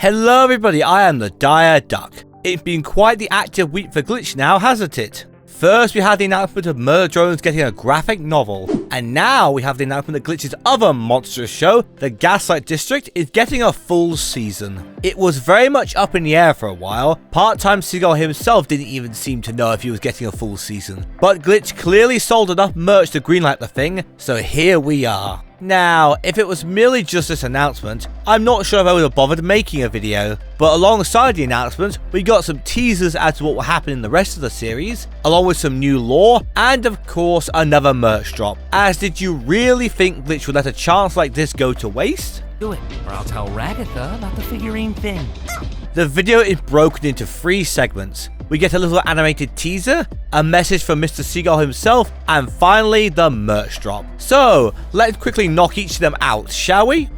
Hello everybody, I am the Dire Duck. It's been quite the active week for Glitch now, hasn't it? First we had the announcement of Murder Drones getting a graphic novel, and now we have the announcement that Glitch's other monstrous show, the Gaslight District, is getting a full season. It was very much up in the air for a while. Part-time Seagull himself didn't even seem to know if he was getting a full season, but Glitch clearly sold enough merch to greenlight the thing, so here we are. Now, if it was merely just this announcement, I'm not sure if I would have bothered making a video, but alongside the announcement, we got some teasers as to what will happen in the rest of the series, along with some new lore, and of course another merch drop. As did you really think Glitch would let a chance like this go to waste? Do it, or I'll tell Ragatha about the figurine thing. The video is broken into 3 segments. We get a little animated teaser, a message from Mr. Seagull himself, and finally the merch drop. So, let's quickly knock each of them out, shall we?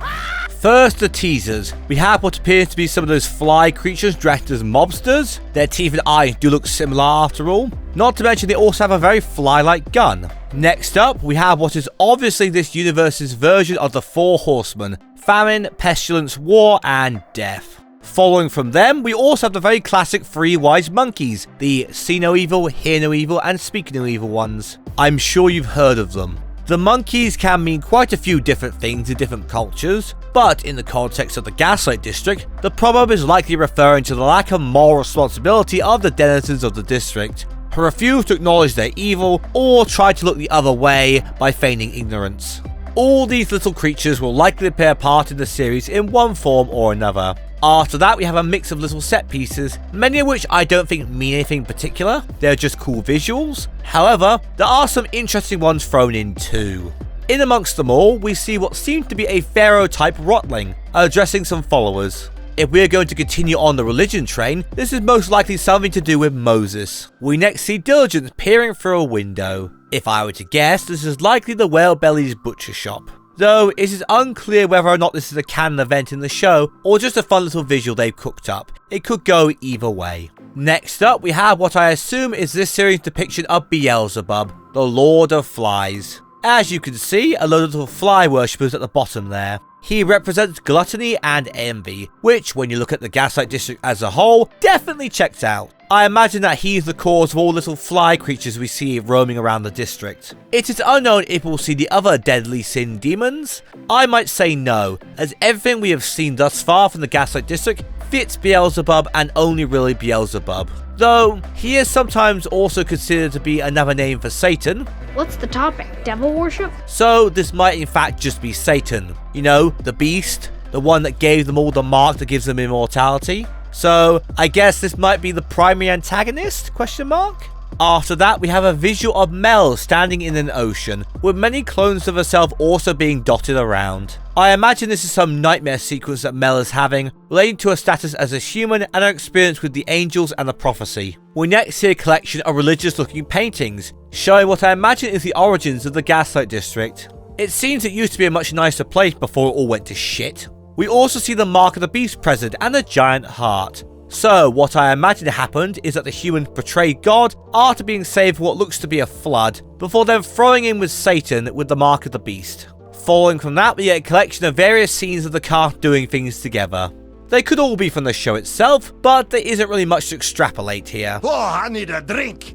First, the teasers. We have what appears to be some of those fly creatures dressed as mobsters. Their teeth and eyes do look similar after all. Not to mention they also have a very fly-like gun. Next up, we have what is obviously this universe's version of the 4 horsemen: famine, pestilence, war, and death. Following from them, we also have the very classic 3 wise monkeys, the see no evil, hear no evil, and speak no evil ones. I'm sure you've heard of them. The monkeys can mean quite a few different things in different cultures, but in the context of the Gaslight District, the proverb is likely referring to the lack of moral responsibility of the denizens of the district, who refuse to acknowledge their evil or try to look the other way by feigning ignorance. All these little creatures will likely play a part in the series in one form or another. After that, we have a mix of little set pieces, many of which I don't think mean anything particular, they're just cool visuals. However, there are some interesting ones thrown in too. In amongst them all, we see what seems to be a pharaoh-type rotling, addressing some followers. If we're going to continue on the religion train, this is most likely something to do with Moses. We next see Diligence peering through a window. If I were to guess, this is likely the Whalebelly's butcher shop. Though it is unclear whether or not this is a canon event in the show, or just a fun little visual they've cooked up. It could go either way. Next up, we have what I assume is this series' depiction of Beelzebub, the Lord of Flies. As you can see, a load of little fly worshippers at the bottom there. He represents gluttony and envy, which, when you look at the Gaslight District as a whole, definitely checks out. I imagine that he's the cause of all little fly creatures we see roaming around the district. It is unknown if we'll see the other deadly sin demons. I might say no, as everything we have seen thus far from the Gaslight District fits Beelzebub and only really Beelzebub. Though, he is sometimes also considered to be another name for Satan. What's the topic? Devil worship? So this might in fact just be Satan. You know, the beast, the one that gave them all the mark that gives them immortality. So I guess this might be the primary antagonist, question mark? After that, we have a visual of Mel standing in an ocean, with many clones of herself also being dotted around. I imagine this is some nightmare sequence that Mel is having, relating to her status as a human and her experience with the angels and the prophecy. We next see a collection of religious looking paintings, showing what I imagine is the origins of the Gaslight District. It seems it used to be a much nicer place before it all went to shit. We also see the Mark of the Beast present and a giant heart. So, what I imagine happened is that the humans betrayed God after being saved from what looks to be a flood, before then throwing in with Satan with the Mark of the Beast. Following from that, we get a collection of various scenes of the cast doing things together. They could all be from the show itself, but there isn't really much to extrapolate here. Oh, I need a drink!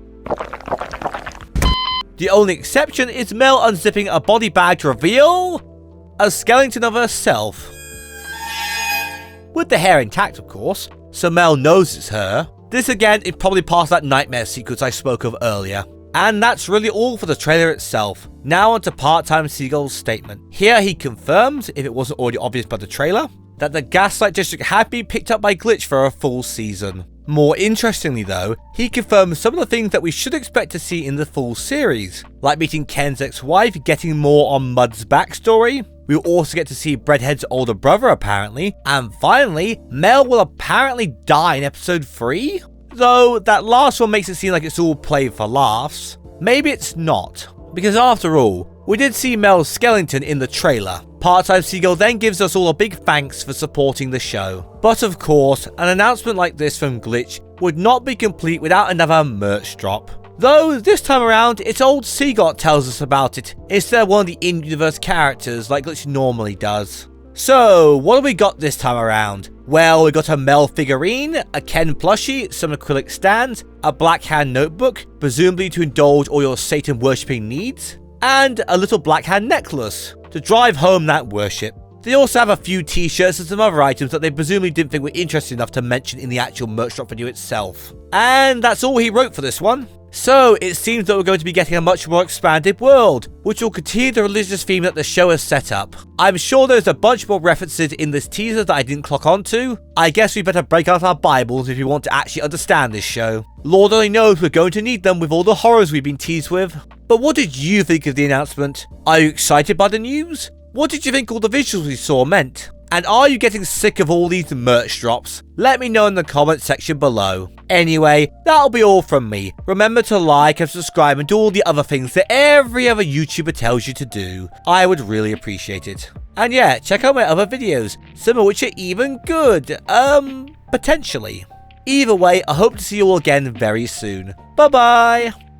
The only exception is Mel unzipping a body bag to reveal a skeleton of herself. With the hair intact, of course, so Mel knows it's her. This again is probably part of that nightmare sequence I spoke of earlier. And that's really all for the trailer itself. Now onto Part-Time Seagull's statement. Here he confirms, if it wasn't already obvious by the trailer, that the Gaslight District had been picked up by Glitch for a full season. More interestingly though, he confirms some of the things that we should expect to see in the full series, like meeting Ken's ex-wife, getting more on Mud's backstory. We'll also get to see Breadhead's older brother apparently, and finally, Mel will apparently die in episode 3? Though that last one makes it seem like it's all played for laughs. Maybe it's not, because after all, we did see Mel's skeleton in the trailer. Part-Time Seagull then gives us all a big thanks for supporting the show. But of course, an announcement like this from Glitch would not be complete without another merch drop. Though this time around, it's old Seagull tells us about it instead of one of the in-universe characters like Glitch normally does. So, what have we got this time around? Well, we got a Mel figurine, a Ken plushie, some acrylic stands, a black hand notebook, presumably to indulge all your Satan worshipping needs, and a little black hand necklace to drive home that worship. They also have a few t-shirts and some other items that they presumably didn't think were interesting enough to mention in the actual merch drop video itself. And that's all he wrote for this one. So, it seems that we're going to be getting a much more expanded world, which will continue the religious theme that the show has set up. I'm sure there's a bunch more references in this teaser that I didn't clock onto. I guess we better break out our Bibles if we want to actually understand this show. Lord only knows we're going to need them with all the horrors we've been teased with. But what did you think of the announcement? Are you excited by the news? What did you think all the visuals we saw meant? And are you getting sick of all these merch drops? Let me know in the comment section below. Anyway, that'll be all from me. Remember to like and subscribe and do all the other things that every other YouTuber tells you to do. I would really appreciate it. And yeah, check out my other videos, some of which are even good. Potentially. Either way, I hope to see you all again very soon. Bye bye!